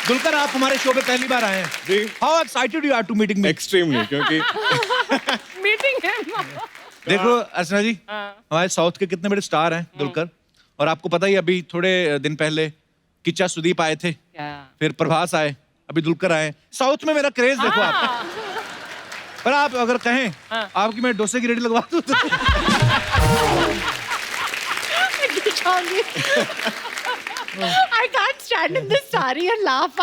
दुलकर, आप हमारे शो पे पहली बार आए हैं जी। How excited you are to meeting me? Extremely, क्योंकि मीटिंग है। देखो अर्चना जी, हमारे साउथ के कितने बड़े स्टार हैं दुलकर, और आपको पता ही अभी थोड़े दिन पहले किच्चा सुदीप आए थे, फिर प्रभास आए, अभी दुलकर आए। साउथ में मेरा क्रेज देखो आप। पर आप अगर कहें आपकी मैं डोसे की रेडी लगवा दूं तो I can't stand in this saree and laugh.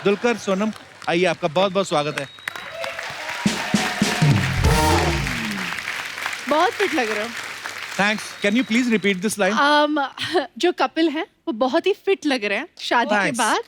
Dulquer, Sonam, आइए, आपका बहुत बहुत स्वागत है। बहुत फिट लग रहे हो। Thanks. Can you please repeat this line? जो कपिल हैं वो बहुत ही फिट लग रहे हैं शादी के Thanks. बाद।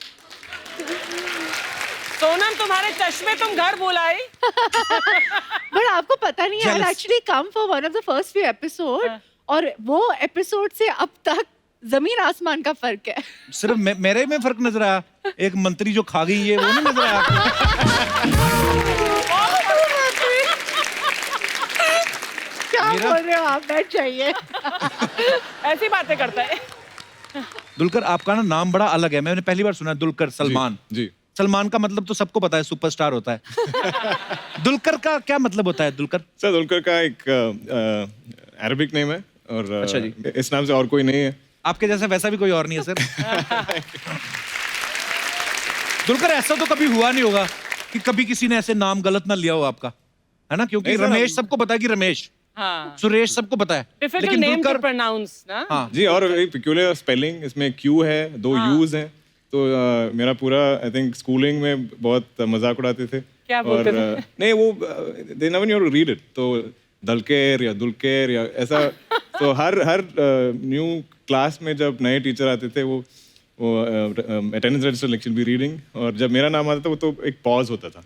सोनम, तुम्हारे चश्मे तुम घर बुलाई। बट आपको पता नहीं है, Jealous. Actually come for one of the first few episode, और वो एपिसोड से अब तक जमीन आसमान का फर्क है। सिर्फ मेरे में फर्क नजर आया? एक मंत्री जो खा गई है वो नहीं नजर आया आपको? क्या मेरा- बोल रहे हो आप? बैठ जाइए। ऐसी बातें करता है। दुलकर, आपका ना नाम बड़ा अलग है, मैंने पहली बार सुना। दुलकर सलमान। जी। सलमान का मतलब तो सबको पता है, सुपरस्टार होता है। दुलकर का क्या मतलब होता है? दुलकर सर, दुलकर का एक अरबिक नेम है और अच्छा जी। इस नाम से और कोई नहीं है। आपके जैसा वैसा भी कोई और नहीं है सर। दुलकर, ऐसा तो कभी हुआ नहीं होगा कि कभी किसी ने ऐसे नाम गलत ना लिया हो आपका, है ना? क्योंकि नहीं सर, रमेश हम- सबको पता है कि रमेश, हाँ। सुरेश सबको पता है, डिफिकल्ट नेम टू प्रोनाउंस ना। हाँ। जी, और एक पेक्यूलियर स्पेलिंग, इसमें क्यू है, 2 यूज हैं, तो मेरा पूरा आई थिंक स्कूलिंग में बहुत मजाक उड़ाते थे। क्या बोलते और, थे? नहीं, वो they never knew to read it, तो दलकेर या दुलकेर या ऐसा। तो हर न्यू क्लास में जब नए टीचर आते थे वो attendance register lecture be reading, और जब मेरा नाम आता था वो तो एक पॉज होता था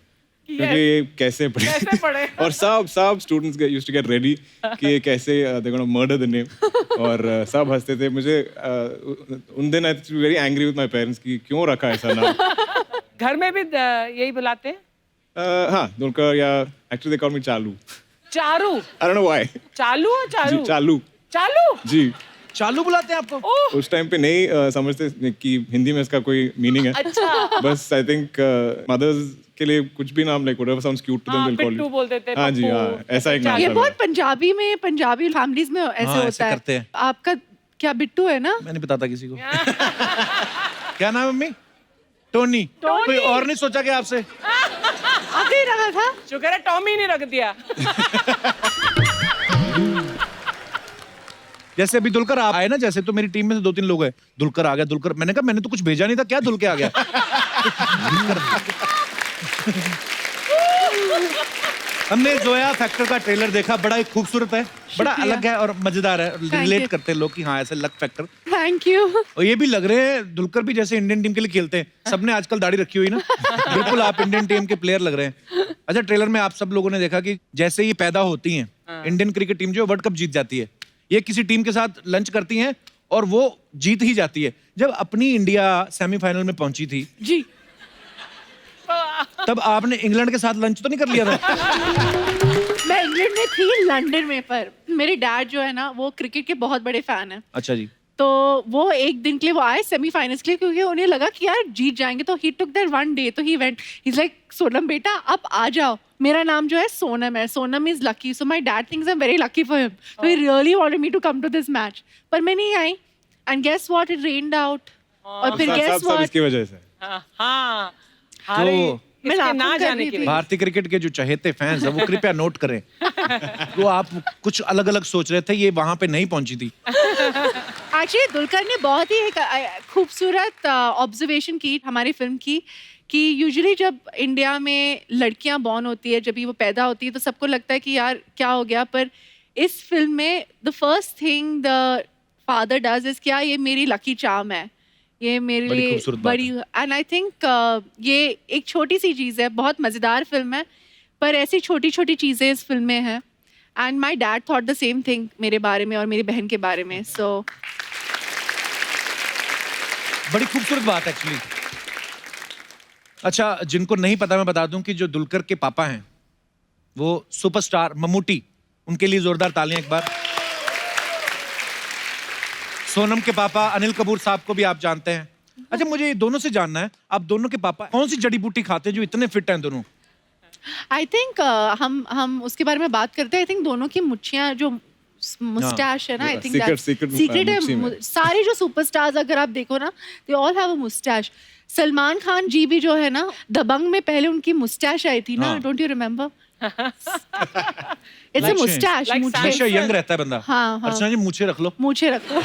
क्योंकि ये कैसे पढ़े। कैसे पढ़े? और सब students used to get ready कि ये कैसे they gonna murder the name, और सब हंसते थे। मुझे उन दिन I was very angry with my parents कि क्यों रखा ऐसा नाम। घर में भी यही बुलाते हैं? हाँ, दुलकर, या एक्चुअली दे कॉल मी चालू। चारू? आई डोंट नो व्हाई। चालू और चारू? जी, चालू। चालू? जी। चालू बुलाते हैं आपको? ओह, उस टाइम पे नहीं समझते कि हिंदी में इसका कोई मीनिंग है। अच्छा। बस आई थिंक मदर्स के लिए कुछ भी नाम, like whatever sounds cute to them, हाँ, विल कॉल पिट्टू बोल देते हैं, हाँ जी, पप्पू, हाँ, ऐसा एक नाम ये था बहुत मेरा। पंजाबी में, पंजाबी फैमिलीज में ऐसे हाँ, ऐसे होता है। करते हैं। आपका क्या बिट्टू है ना? मैं नहीं बताता किसी को। क्या नाम है मम्मी? टोनी। कोई और नहीं सोचा क्या आपसे? आगे ही रहा था। शुक्र है टॉमी नहीं रख दिया। जैसे अभी दुलकर आप आए ना, जैसे तो मेरी टीम में से 2-3 लोग हैं, दुलकर आ गया, दुलकर। मैंने कहा मैंने तो कुछ भेजा नहीं था, क्या दुल के आ गया? हमने जोया फैक्टर का ट्रेलर देखा, बड़ा ही खूबसूरत है, बड़ा शुक्रिया। अलग है और मजेदार है। Thank relate you. करते हैं लोग कि हाँ ऐसे लक फैक्टर। Thank you. और ये भी लग रहे हैं दुलकर भी जैसे इंडियन टीम के लिए खेलते हैं। सबने आजकल दाढ़ी रखी हुई ना, बिल्कुल आप इंडियन टीम के प्लेयर लग रहे हैं। अच्छा, ट्रेलर में आप सब लोगों ने देखा कि जैसे ही पैदा होती हैं, इंडियन क्रिकेट टीम जो वर्ल्ड कप जीत जाती है, ये किसी टीम के साथ लंच करती हैं और वो जीत ही जाती है। जब अपनी इंडिया सेमीफाइनल में पहुंची थी, जी। तब आपने इंग्लैंड के साथ लंच तो नहीं कर लिया था? मैं इंग्लैंड में थी, लंदन में, पर मेरे डैड जो है ना वो क्रिकेट के बहुत बड़े फैन हैं। अच्छा जी। तो वो एक दिन के लिए वो आए सेमीफाइनल्स के लिए, क्योंकि उन्हें लगा कि यार जीत जाएंगे, तो ही टुक दैट वन डे, तो he went, he is like Sonam बेटा आप आ जाओ, मेरा नाम जो है सोनम है, Sonam is lucky, so my dad thinks I am very lucky for him, so he really wanted me to come to this match, पर मैं नहीं आई, and guess what, it rained out, और फिर गेस सब व्हाट, इसकी वजह से। हाँ, हारे मैं इसके लाखों ना कर जाने रही के थी। लिए। भारतीय क्रिकेट के जो चहेते फैंस हैं वो कृपया नोट करें, तो आप कुछ अलग अलग सोच रहे थे, ये वहां पे नहीं पहुंची थी। एक्चुअली दुलकर ने बहुत ही एक खूबसूरत ऑब्जर्वेशन की हमारी फिल्म की, कि यूजुअली जब इंडिया में लड़कियां बॉर्न होती है, जब भी वो पैदा होती है, तो सबको लगता है कि यार क्या हो गया, पर इस फिल्म में the first thing the father does is, क्या ये मेरी लकी चार्म है, ये मेरे बड़ी लिए खूबसूरत बात बड़ी, एंड आई थिंक ये एक छोटी सी चीज़ है, बहुत मज़ेदार फिल्म है, पर ऐसी छोटी छोटी चीज़ें इस फिल्म में हैं, and my dad thought the same thing मेरे बारे में और मेरी बहन के बारे में, सो बड़ी खूबसूरत बात एक्चुअली। अच्छा, जिनको नहीं पता मैं बता दूं कि जो दुलकर के पापा हैं वो सुपरस्टार मम्मूटी, उनके लिए जोरदार तालियां एक बार। सोनम के पापा अनिल कपूर साहब को भी आप जानते हैं, अच्छा, मुझे ये दोनों से जानना है, आप दोनों के पापा कौन सी जड़ी बूटी खाते हैं जो इतने फिट हैं दोनों? आई थिंक हम उसके बारे में बात करते हैं। आई थिंक दोनों की मुच्छियाँ जो मुस्टैश है ना, आई थिंक secret सीक्रेट मुच्छी में। है। सारे जो सुपरस्टार्स अगर आप देखो ना, they all have a mustache. Salman Khan ji भी जो है ना, दबंग में पहले उनकी मुस्टैश आई थी ना, हाँ। Don't you remember? It's a Like Moustache, like मुझे हमेशा यंग रहता है बंदा। हाँ, हाँ। अर्चना जी मूछें रख लो। मुझे रखो।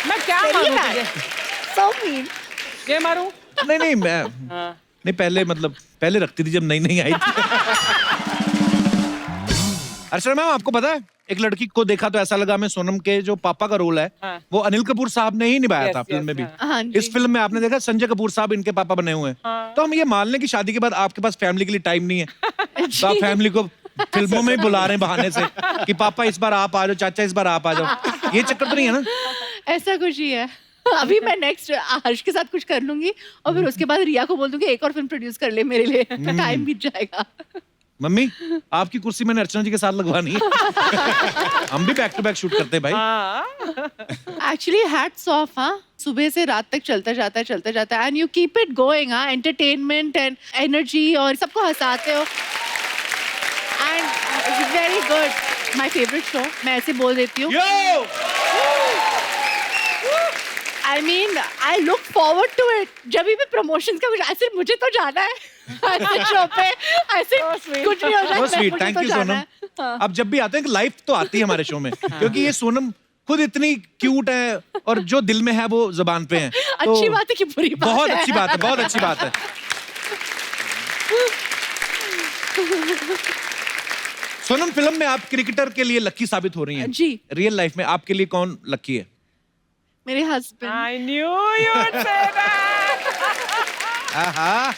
मैं क्या मारूं तुझे? So mean. ये मारूं? नहीं नहीं, मैं हाँ। नहीं, पहले रखती थी जब नई नई आई थी। अर्चना मैम, आपको पता है, एक लड़की को देखा तो ऐसा लगा हमें सोनम के जो पापा का रोल है हाँ। वो अनिल कपूर साहब ने ही निभाया Yes, था फिल्म yes, में भी। हाँ जी। इस फिल्म में आपने देखा संजय कपूर साहब इनके पापा बने हुए हैं। हाँ। तो हम ये मान लें कि शादी के बाद आपके पास फैमिली के लिए टाइम नहीं है, तो आप फैमिली को फिल्मों में ही बुला रहे हैं बहाने से कि पापा इस बार आप आ जाओ, चाचा इस बार आप आ जाओ। ये चक्कर तो नहीं है ना? ऐसा कुछ ही है। अभी मैं नेक्स्ट हर्ष के साथ कुछ कर लूंगी और फिर उसके बाद रिया को बोल दूंगी एक और फिल्म प्रोड्यूस कर ले मेरे लिए, टाइम बीत जाएगा। मम्मी, आपकी कुर्सी मैंने अर्चना जी के साथ लगवानी है। हम भी बैक टू बैक शूट करते हैं भाई। हाँ। Actually hats off. हाँ, सुबह से रात तक चलता जाता है and you keep it going. हाँ, एंटरटेनमेंट एंड एनर्जी और सबको हंसाते हो and it's very good. My favourite show, मैं ऐसे बोल देती हूँ। I mean I look forward to it. जब भी प्रमोशंस का कुछ ऐसे, मुझे तो जाना है ऐसे शो पे, ऐसे कुछ भी हो जाए, बहुत स्वीट, मुझे थैंक तो यू जाना सोनम। है। हाँ। अब जब भी आते हैं कि लाइफ तो आती है हमारे शो में, क्योंकि ये सोनम खुद इतनी क्यूट है और जो दिल में है वो जुबान पे है। तो अच्छी बात है कि बुरी बात बहुत है? अच्छी बात है, बहुत अच्छी बात है। सोनम, फिल्म में आप क्रिकेटर के लिए लकी साबित हो रही हैं। जी। रियल लाइफ में आपके लिए कौन लकी है? मेरे husband. I knew you would say that. आहा,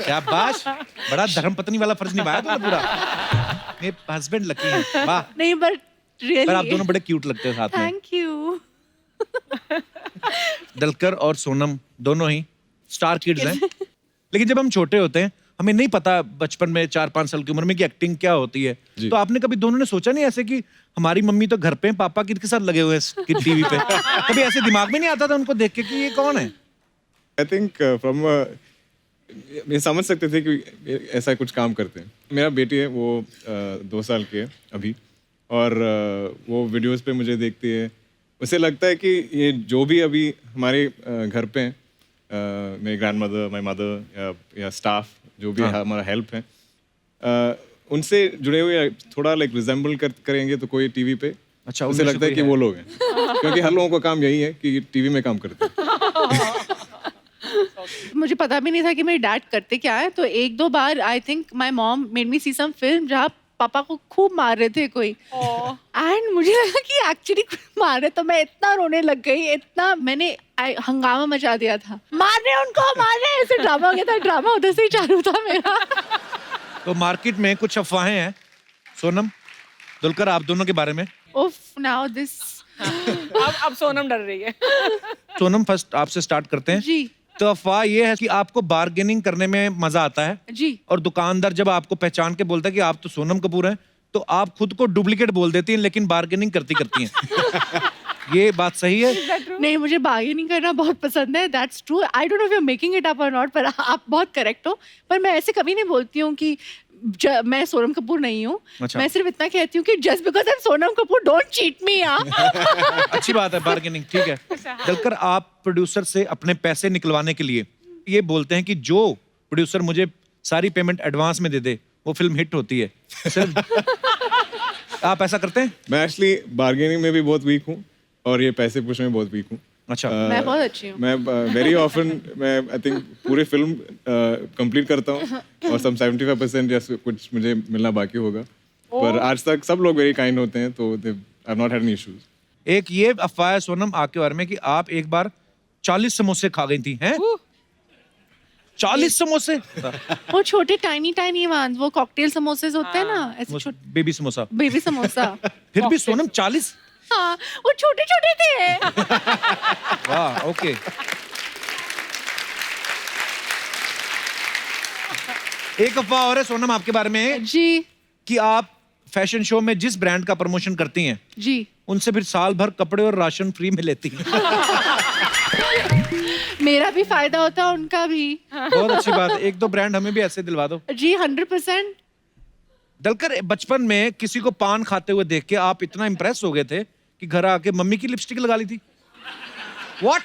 शाबाश, बड़ा धर्मपत्नी वाला फर्ज निभाया तुमने पूरा। मेरे हस्बैंड लकी हैं, वाह। नहीं, बट पर आप रियली दोनों बड़े क्यूट लगते हो साथ में। Thank you. दलकर और सोनम दोनों ही स्टार किड्स हैं। लेकिन जब हम छोटे होते हैं, हमें नहीं पता बचपन में 4-5 साल की उम्र में कि एक्टिंग क्या होती है। जी। तो आपने कभी दोनों ने सोचा नहीं ऐसे कि हमारी मम्मी तो घर पे हैं, पापा किसके साथ लगे हुए हैं टीवी पे? कभी ऐसे दिमाग में नहीं आता था उनको देख के कि ये कौन है? आई थिंक फ्रॉम ये समझ सकते थे कि ऐसा कुछ काम करते हैं। मेरा बेटी है, वो 2 साल की है अभी, और वो वीडियोस पे मुझे देखती है। उसे लगता है कि ये जो भी अभी हमारे घर पे हैं, मेरी ग्रैंड मदर, माई मदर या स्टाफ जो भी हमारा हेल्प है, उनसे जुड़े हुए थोड़ा लाइक रिजेंबल करेंगे तो कोई टीवी पे, अच्छा, उसे उनमें से लगता है कोई कि है। वो लोग हैं। क्योंकि हर लोगों का काम यही है कि टीवी में काम करते हैं। मुझे पता भी नहीं था कि मेरे डैड करते क्या है। तो 1-2 बार I think my mom made me see some film जहाँ पापा को खूब मार रहे थे कोई, एंड मुझे लगा कि एक्चुअली मार रहे, तो मैं इतना रोने लग गई, इतना मैंने हंगामा मचा दिया था। मार रहे उनको, मार रहे, ऐसे ड्रामा हो गया था। ड्रामा उधर से ही चालू था मेरा। तो मार्केट में कुछ अफवाहें हैं सोनम, दुलकर, आप दोनों के बारे में। उफ, नाउ दिस। अब सोनम डर रही है। सोनम, फर्स्ट आपसे स्टार्ट करते हैं। जी तो अफवाह ये है कि आपको बार्गेनिंग करने में मजा आता है, जी। और दुकानदार जब आपको पहचान के बोलता है कि आप तो सोनम कपूर हैं, तो आप खुद को डुप्लीकेट बोल देती हैं, लेकिन बार्गेनिंग करती हैं। ये बात सही है? नहीं, मुझे बार्गेनिंग करना बहुत पसंद है। That's true. I don't know if you are making it up और नॉट, पर आप बहुत करेक्ट हो। पर मैं ऐसे कभी नहीं बोलती हूँ कि मैं सोनम कपूर नहीं हूँ। अच्छा। मैं सिर्फ इतना कहती हूँ कि just because I am Sonam Kapoor don't cheat मी। अच्छी बात है, बार्गेनिंग, ठीक है। दलकर, आप प्रोड्यूसर से अपने पैसे निकलवाने के लिए ये बोलते हैं कि जो प्रोड्यूसर मुझे सारी पेमेंट एडवांस में दे दे वो फिल्म हिट होती है, सिर्फ आप ऐसा करते हैं? मैं एक्चुअली बार्गेनिंग में भी बहुत वीक हूँ और ये पैसे पूछने में बहुत वीक हूँ। अच्छा। मैं बहुत अच्छी हूँ। मैं वेरी ऑफन मैं आई थिंक पूरी फिल्म कंप्लीट करता हूँ और सम 75% या कुछ मुझे मिलना बाकी होगा, पर आज तक सब लोग वेरी काइंड होते हैं, तो I have not had any issues. एक ये अफवाह है सोनम आपके बारे में कि आप एक बार 40 समोसे खा गई थी, हैं? 40 समोसे? वो छोटे टाइनी वंस, वो कॉकटेल समोसे होते हैं ना, ऐसे छोटे बेबी समोसा। बेबी समोसा। फिर भी सोनम 40? हाँ, वो छोटे छोटे थे। वाह, ओके। एक अफवाह और है सोनम आपके बारे में जी। कि आप फैशन शो में जिस ब्रांड का प्रमोशन करती हैं जी उनसे फिर साल भर कपड़े और राशन फ्री में लेती हैं। मेरा भी फायदा होता है, उनका भी। बहुत अच्छी बात है, एक दो ब्रांड हमें भी ऐसे दिलवा दो। जी 100%। दलकर बचपन में किसी को पान खाते हुए देख के आप इतना इम्प्रेस हो गए थे कि घर आके मम्मी की लिपस्टिक लगा ली थी। व्हाट?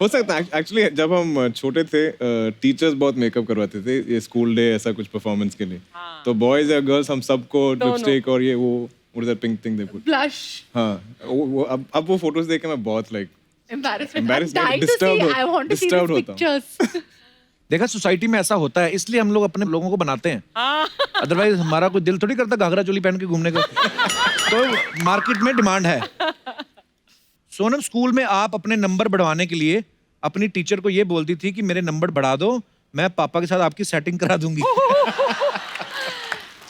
हो सकता है एक्चुअली जब हम छोटे थे टीचर्स बहुत मेकअप करवाते थे ये स्कूल डे ऐसा कुछ परफॉर्मेंस के लिए। तो बॉयज या गर्ल्स हम सबको लिपस्टिक और ये वो what is that pink thing they put. Blush. हाँ वो अब वो फोटोज देख के मैं बहुत like Embarrassment. Embarrassed, I'm dying to disturbed see. I want to see these disturbed होता हूँ। pictures. देखा, सोसाइटी में ऐसा होता है, इसलिए हम लोग अपने लोगों को बनाते हैं। अदरवाइज हमारा कोई दिल थोड़ी करता घाघरा चोली पहन के घूमने का। तो मार्केट में डिमांड है। सोनम, स्कूल में आप अपने नंबर बढ़वाने के लिए अपनी टीचर को ये बोलती थी कि मेरे नंबर बढ़ा दो, मैं पापा के साथ आपकी सेटिंग करा दूंगी।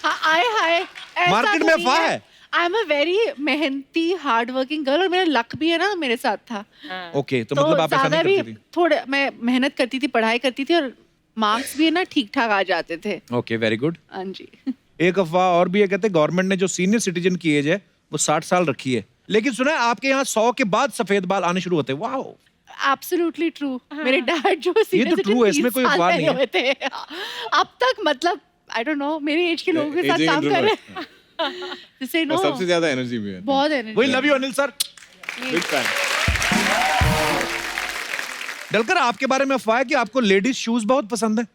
हाय मार्केट में अफवाह है। आई एम अ वेरी मेहनती हार्ड वर्किंग गर्ल और मेरा लक भी है ना मेरे साथ था। ओके, तो मतलब आप ऐसा ज्यादा नहीं भी करती थी। थोड़ा मैं मेहनत करती थी, पढ़ाई करती थी और मार्क्स भी है ना ठीक ठाक आ जाते थे। Okay, very good. हाँ जी। एक अफवाह और भी है, कहते हैं गवर्नमेंट ने जो सीनियर सिटीजन की एज है वो 60 साल रखी है, लेकिन सुना है आपके यहाँ 100 के बाद सफेद बाल आने शुरू होते हैं। Wow, absolutely true. मेरे डैड जो तो true है, इसमें कोई अफवाह नहीं है। हुए थे अब तक, मतलब आई डोंट नो, मेरे एज के लोगों के साथ Aging काम कर रहे introvert। हैं। जिसे नो और सबसे ज्यादा एनर्जी भी है। बहुत एनर्जी। वही love you Anil sir. Big fan. Dulquer, आपके बारे में अफवाह है कि आपको लेडीज शूज बहुत पसंद है।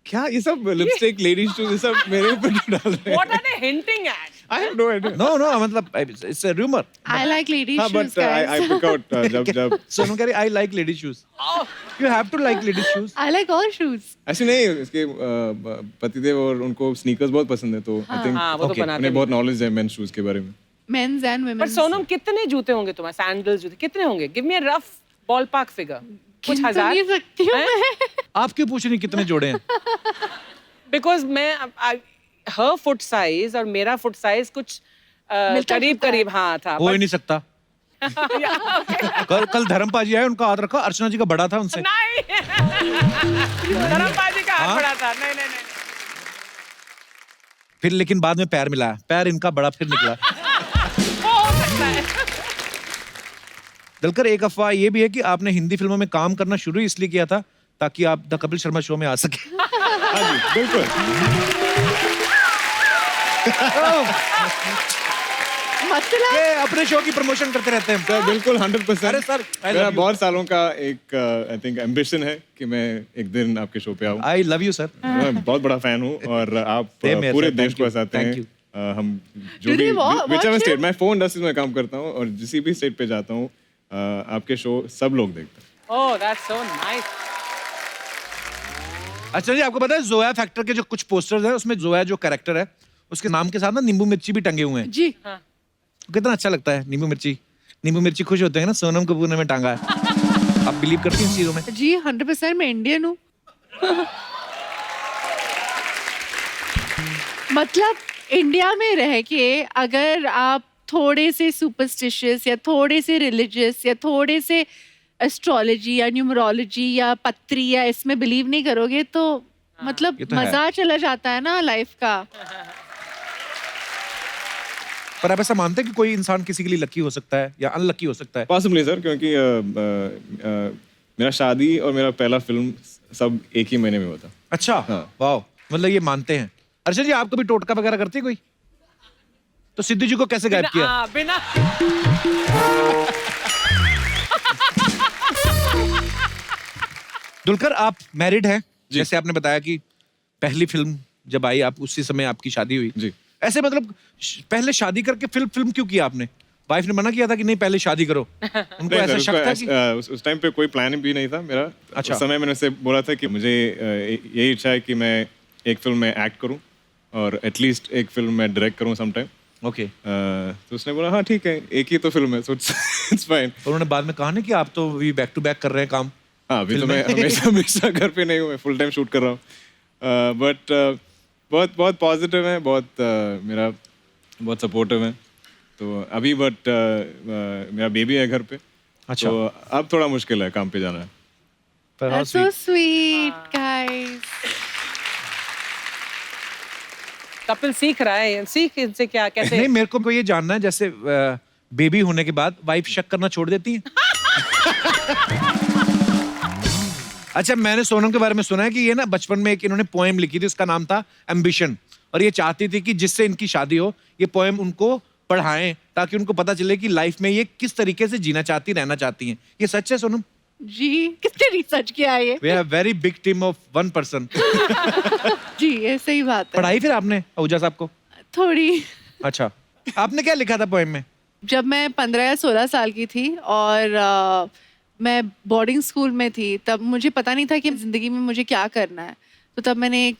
क्या ये सब लिपस्टिक लेडीज शूज ये सब मेरे ऊपर क्यों डाल रहे हैं? What are they hinting at? I have no idea. No मतलब it's a rumour. I like ladies हाँ shoes but I pick out जब सोनम कह रही I like ladies shoes. You have to like ladies shoes. I like all shoes. ऐसे नहीं इसके पतिदेव और उनको स्नीकर्स बहुत पसंद है तो आई थिंक हाँ, वो तो बनाते उन्हें बहुत नॉलेज है मेन शूज के बारे में। मेंस एंड पर वुमेन्स। सोनम, कितने जूते होंगे तुम्हारे? सैंडल्स जूते कितने होंगे? Give me a rough ballpark figure. कुछ गिन तो हजार? नहीं सकती हूँ हैं? मैं। आप क्यों पूछ रही कितने जोड़े हैं? बिकॉज मैं हर फुट साइज और मेरा फुट साइज कुछ करीब करीब हाँ था। हो ही नहीं सकता। कल धर्मपा जी आए, उनका हाथ रखा, अर्चना जी का बड़ा था उनसे। नहीं धर्मपाल जी का हाथ हाँ? बड़ा था। नहीं नहीं नहीं। फिर लेकिन बाद में पैर मिलाया, पैर इनका बड़ा फिर निकला। वो हो सकता है। दलकर, एक अफवाह ये भी है कि आपने हिंदी फिल्मों में काम करना शुरू इसलिए किया था ताकि आप द कपिल शर्मा शो में आ सके। हाँ जी बिल्कुल। मतलब ये अपने शो की प्रमोशन करते रहते हैं। सर बिल्कुल 100%। अरे सर, I love मेरा you. बहुत सालों का एक आई थिंक एम्बिशन है कि मैं एक दिन आपके शो पे आऊँ। I love you sir. मैं बहुत बड़ा फैन हूँ और आप Same here, पूरे sir. देश Thank को you. हंसाते Thank हैं। you. हम Do जो भी they watch whichever you? State, मैं फोन इंडस्ट्री में काम करता हूँ और जिस भी स्टेट पे जाता हूँ आपके शो सब लोग देखते हैं। Oh, that's so nice. अच्छा जी, आपको पता है जोया फैक्टर के जो कुछ पोस्टर्स हैं उसमें जोया जो कैरेक्टर है उसके नाम के साथ ना नींबू मिर्ची भी टंगे हुए हैं। जी कितना अच्छा लगता है नींबू मिर्ची। नींबू मिर्ची खुश होते हैं ना, सोनम कपूर ने में टांगा है। आप बिलीव करती हैं इस चीजों में? जी 100% मैं इंडियन हूँ। मतलब इंडिया में रह के अगर आप थोड़े से सुपरस्टिशियस या थोड़े से रिलीजियस या थोड़े से एस्ट्रोलॉजी या न्यूमरोलॉजी या पत्री या इसमें बिलीव नहीं करोगे तो मतलब ये तो है। मजा चला जाता है ना लाइफ का। पर आप ऐसा मानते हैं कि कोई इंसान किसी के लिए लकी हो सकता है या अनलकी हो सकता है? पॉसिबली सर, क्योंकि मेरा शादी और मेरा पहला फिल्म सब एक ही महीने में हुआ था। अच्छा, हाँ। वाह, मतलब ये मानते हैं। अर्षद जी, आप कभी टोटका वगैरह करती है कोई? तो सिद्धू जी को कैसे गायब किया? बिना दुलकर, आप मैरिड हैं, जैसे आपने बताया कि पहली फिल्म जब आई आप उसी समय आपकी शादी हुई। जी। ऐसे मतलब पहले शादी करके फिल्म क्यों किया आपने? वाइफ ने मना किया था कि नहीं पहले शादी करो? उनको नहीं ऐसा सर, शक था कि उस टाइम पे कोई प्लान भी नहीं था मेरा। अच्छा। उस समय मैंने उससे बोला था कि मुझे यही इच्छा है कि मैं एक फिल्म में एक्ट करूं और एटलीस्ट एक फिल्म में डायरेक्ट करूं सम टाइम। ओके। तो उसने बोला हाँ ठीक है, एक ही तो फिल्म है सो इट्स फाइन। और उन्होंने बाद में कहा ना कि आप तो भी बैक टू बैक कर रहे हैं काम। हाँ, अभी तो मैं हमेशा घर पे नहीं हूँ, मैं फुल टाइम शूट कर रहा हूँ। बट बहुत बहुत पॉजिटिव है, मेरा बहुत सपोर्टिव है। तो अभी बट मेरा बेबी है घर पे। अच्छा। तो अब थोड़ा मुश्किल है काम पे जाना है। पर हाँ, That's so sweet guys। Kapil सीख रहा है, सीख इनसे क्या कैसे। नहीं, मेरे को ये जानना है, जैसे बेबी होने के बाद वाइफ शक करना छोड़ देती है? अच्छा, मैंने सोनम के बारे में सुना है कि ये ना बचपन में एक इन्होंने पोएम लिखी थी, उसका नाम था एम्बिशन, और ये चाहती थी कि जिससे इनकी शादी हो ये पोएम उनको पढ़ाएं ताकि उनको पता चले कि लाइफ में ये किस तरीके से जीना चाहती, रहना चाहती हैं। ये सच है सोनम? जी, किसने रिसर्च किया है ये? We have very big team of 1 person. जी, ये सही बात है। पढ़ाई फिर आपने आहूजा साहब को? थोड़ी। अच्छा, आपने क्या लिखा था पोएम में? जब मैं 15 या 16 साल की थी और मैं बोर्डिंग स्कूल में थी, तब मुझे पता नहीं था कि ज़िंदगी में मुझे क्या करना है। तो तब मैंने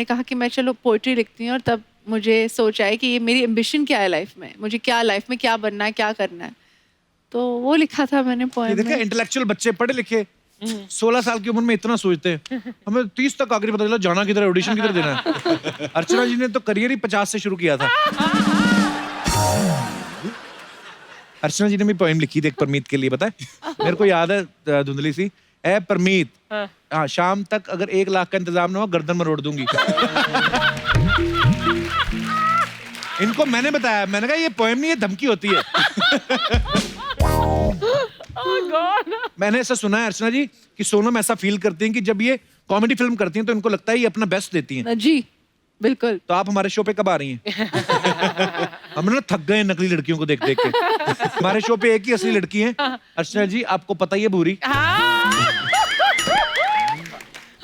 कहा कि मैं चलो पोइट्री लिखती हूँ, और तब मुझे सोच आया कि ये मेरी एम्बिशन क्या है लाइफ में, मुझे क्या लाइफ में क्या बनना है, क्या करना है। तो वो लिखा था मैंने ये पोएम देखिए, में। इंटेलेक्चुअल बच्चे पढ़े लिखे 16 साल की उम्र में इतना सोचते हैं। हमें 30 तक आखिरी पता चला जाना किधर है, ऑडिशन किधर देना है। अर्चना जी ने तो करियर ही 50 से शुरू किया था। अर्चना जी ने भी पोएम लिखी थी एक परमीत के लिए, पता है? मेरे को याद है धुंधली सी, ए परमीत, हाँ शाम तक अगर 1 लाख का इंतजाम ना हो गर्दन में रोड़ दूंगी। इनको मैंने बताया, मैंने कहा ये पोएम नहीं, ये धमकी होती है। मैंने ऐसा सुना है अर्चना जी कि सोनम ऐसा फील करती हैं कि जब ये कॉमेडी फिल्म करती हैं तो इनको लगता है ये अपना बेस्ट देती हैं। जी बिल्कुल। तो आप हमारे शो पे कब आ रही हैं? हम ना थक गए नकली लड़कियों को देख देख के। हमारे शो पे एक ही असली लड़की है अर्चना जी, आपको पता ही है, भूरी।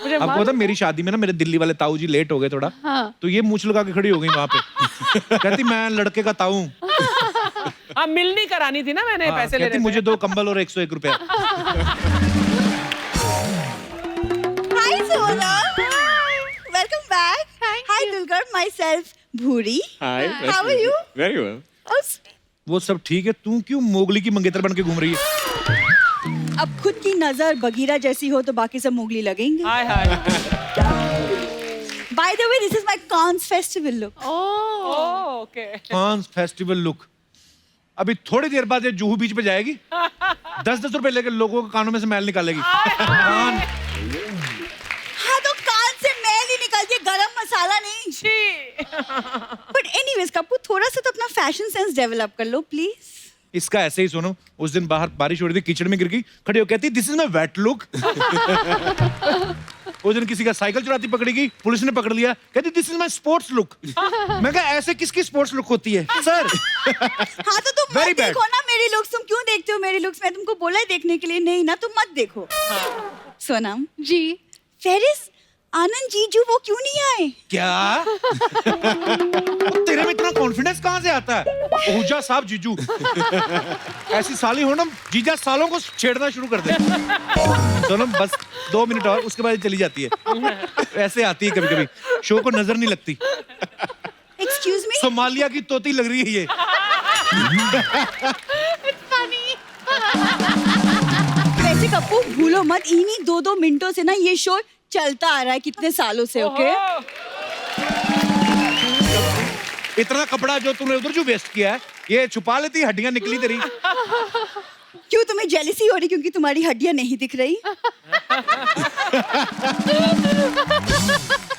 आपको पता मेरी शादी में ना मेरे दिल्ली वाले ताऊ जी लेट हो गए थोड़ा, हाँ। तो ये मूंछ लगा के खड़ी हो गई वहां पे। कहती मैं लड़के का ताऊ हूँ। हाँ, मिलनी करानी थी ना मैंने, हाँ, पैसे कहती लेने मुझे थे। 2 कंबल और 101 रुपया। Hi Zola. Welcome back. Hi Dulgar, myself Bhuri. Hi. How are you? Very well. Oh, sweet. वो सब ठीक है, तू क्यों मोगली की मंगेतर बन के घूम रही है? अब खुद की नजर बगीरा जैसी हो तो बाकी सब मोगली लगेंगे. हाय हाय। By the way, this is my Cannes festival look. Oh, okay. France festival look. अभी थोड़ी देर बाद ये जुहू बीच पे जाएगी, 10-10 रुपए लेकर लोगों के कानों में से मैल निकालेगी। कान हाँ तो कान से मैल ही निकलती है, गरम मसाला नहीं. छी। But anyways, कपूर थोड़ा सा तो अपना फैशन सेंस डेवलप कर लो प्लीज. इसका ऐसे ही सुनो, उस दिन बाहर बारिश हो रही थी, कीचड़ में गिर गई, खड़ी हो कहती this is my wet look. उस दिन किसी का साइकिल चुराती पकड़ी गई, पुलिस ने पकड़ लिया, कहती this is my sports look. मैं कहा ऐसे किसकी स्पोर्ट्स लुक होती है सर? हाँ तो तुम Very मत bad. देखो ना मेरी लुक्स. तुम क्यों देखते हो मेरी लुक्स? मैं तुमको बोला है देखने के लिए, नहीं ना तुम मत देखो. सोनम, जी फेरिस आनंद जीजू वो क्यों नहीं आए? क्या? तेरे में इतना कॉन्फिडेंस कहाँ से आता है? आहूजा साहब जीजू, ऐसी साली हो ना जीजा सालों को छेड़ना शुरू कर दे। सोनम बस 2 मिनट और, उसके बाद चली जाती है। ऐसे आती है कभी कभी, शो को नजर नहीं लगती। Excuse me. सोमालिया की तोती लग रही है ये। वैसे कपूर भूलो मत, इन्हीं 2-2 मिनटों से ना ये शो चलता आ रहा है कितने सालों से. ओके इतना कपड़ा जो तूने उधर जो वेस्ट किया है, ये छुपा लेती, हड्डियां निकली तेरी। क्यों तुम्हें जेलिसी हो रही क्योंकि तुम्हारी हड्डियां नहीं दिख रही?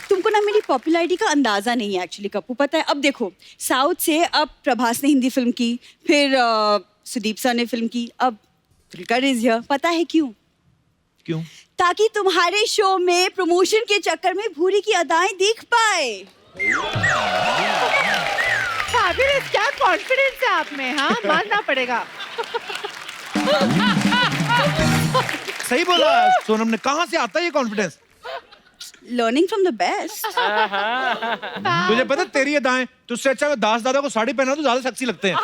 तुमको ना मेरी पॉपुलैरिटी का अंदाजा नहीं है एक्चुअली कपूर. पता है अब देखो, साउथ से अब प्रभास ने हिंदी फिल्म की, फिर सुदीप सर ने फिल्म की, अब दुलकर इज हियर. पता है क्यों? क्यों? ताकि तुम्हारे शो में प्रमोशन के चक्कर में भूरी की अदाएं दिख पाए. फैबुलस, क्या कॉन्फिडेंस है आप में, हाँ मानना पड़ेगा। सही बोला सोनम ने, कहाँ से आता है ये confidence? Learning from the best. तुझे पता तेरी अदाएं, तुझसे अच्छा दास दादा को साड़ी पहना तो ज्यादा सेक्सी लगते हैं।